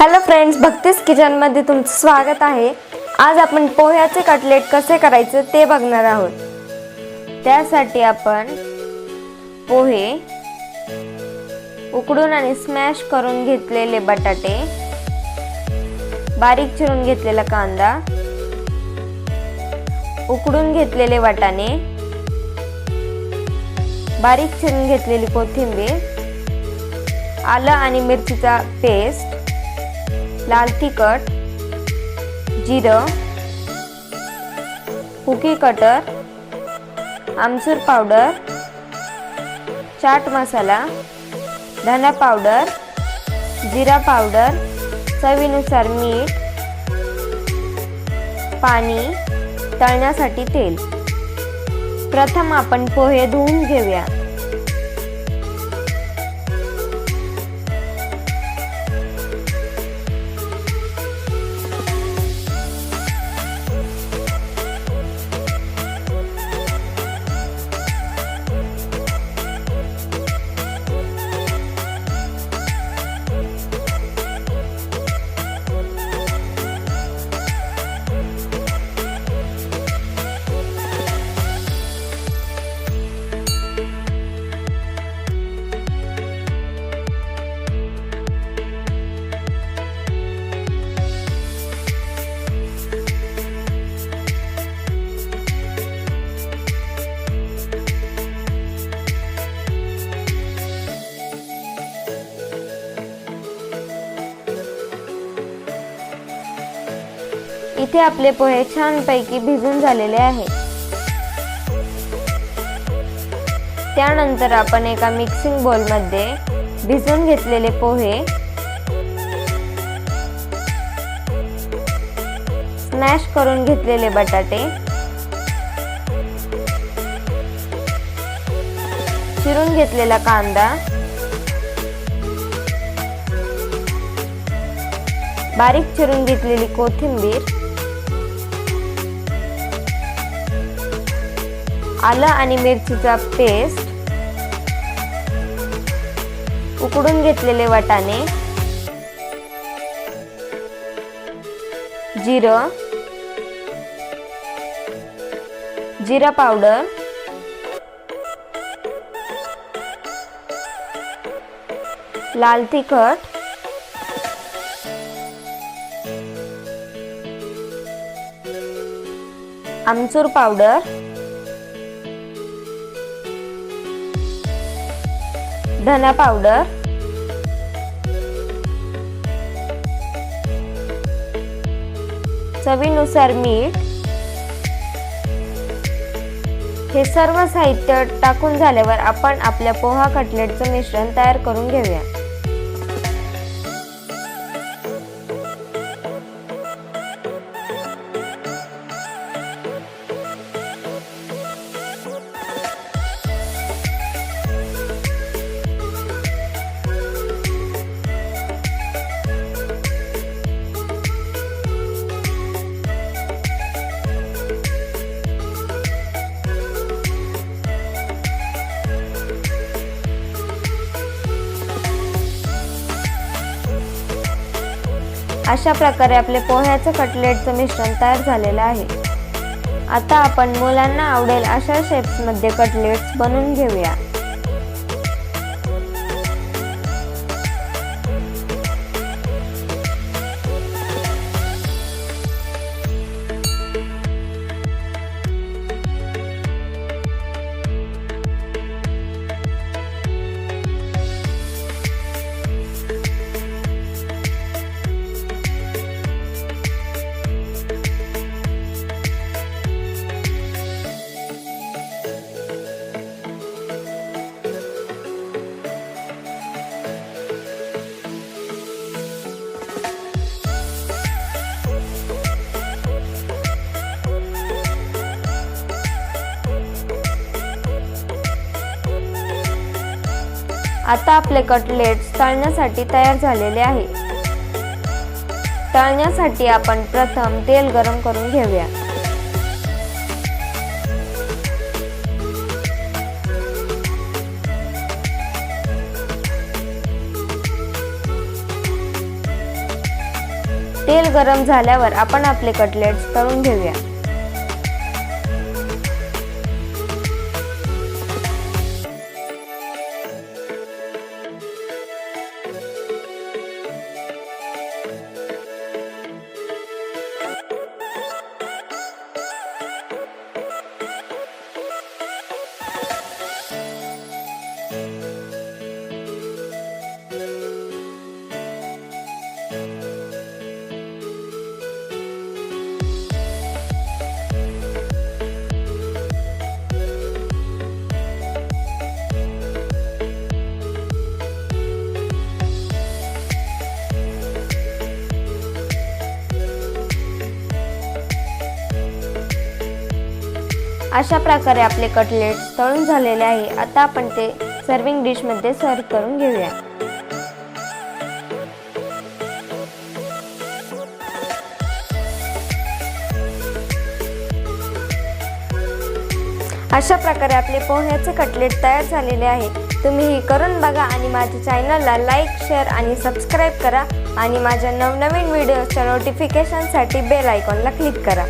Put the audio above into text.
Hello friends, भक्तीस किचनमध्ये तुमचं स्वागत आहे। आज आपण पोह्याचे कटलेट कसे करायचे ते बघणार आहोत। त्यासाठी आपण पोहे उकडून आणि स्मॅश करून घेतलेले बटाटे, बारीक चिरून घेतलेला कांदा, उकडून घेतलेले वाटाणे, बारीक चिरून घेतलेली कोथिंबीर, आलं आणि मिरचीचा पेस्ट, लाल तिखट, जिरं, कुकी कटर, आमचूर पावडर, चाट मसाला, धना पावडर, जिरा पावडर, चवीनुसार मीठ, पाणी, तळण्यासाठी तेल। प्रथम आपण पोहे धुवून घेऊया। इथे आपले पोहे छानपैकी भिजून झालेले आहेत। त्यानंतर आपण एका मिक्सिंग बोल मध्ये भिजून घेतलेले पोहे, स्मॅश करून घेतलेले बटाटे, चिरून घेतलेला कांदा, बारीक चिरून घेतलेली कोथिंबीर, आलं आणि मिरचीचा पेस्ट, उकडून घेतलेले वाटाणे, जिरं, जिरा पावडर, लाल तिखट, आमचूर पावडर, धना पावडर, चवीनुसार मीठ। हे सर्व साहित्य टाकून झाल्यावर आपण आपल्या पोहा कटलेटचं मिश्रण तयार करून घेऊया। अशा प्रकारे आपले पोह्याचं कटलेटचं मिश्रण तयार झालेलं आहे। आता आपण मुलांना आवडेल अशा शेप्स मध्ये कटलेट्स बनवून घेऊया। आता आपले कटलेट्स तळण्यासाठी तयार झालेले आहे। तळण्यासाठी आपण प्रथम तेल गरम करून घेऊया। तेल गरम झाल्यावर आपण आपले कटलेट्स तळून घेऊया। अशा प्रकारे आपले कटलेट्स तळून झालेले आहे। आता आपण ते सर्विंग डिश मध्ये सर्व करून घेऊया। अशा प्रकारे आपले पोह्याचे कटलेट तयार झालेले आहे। तुम्ही हे करून बघा आणि माझ्या चॅनलला लाईक, शेअर आणि सबस्क्राईब करा आणि माझ्या नवनवीन व्हिडिओच्या नोटिफिकेशनसाठी बेल आयकॉनला क्लिक करा।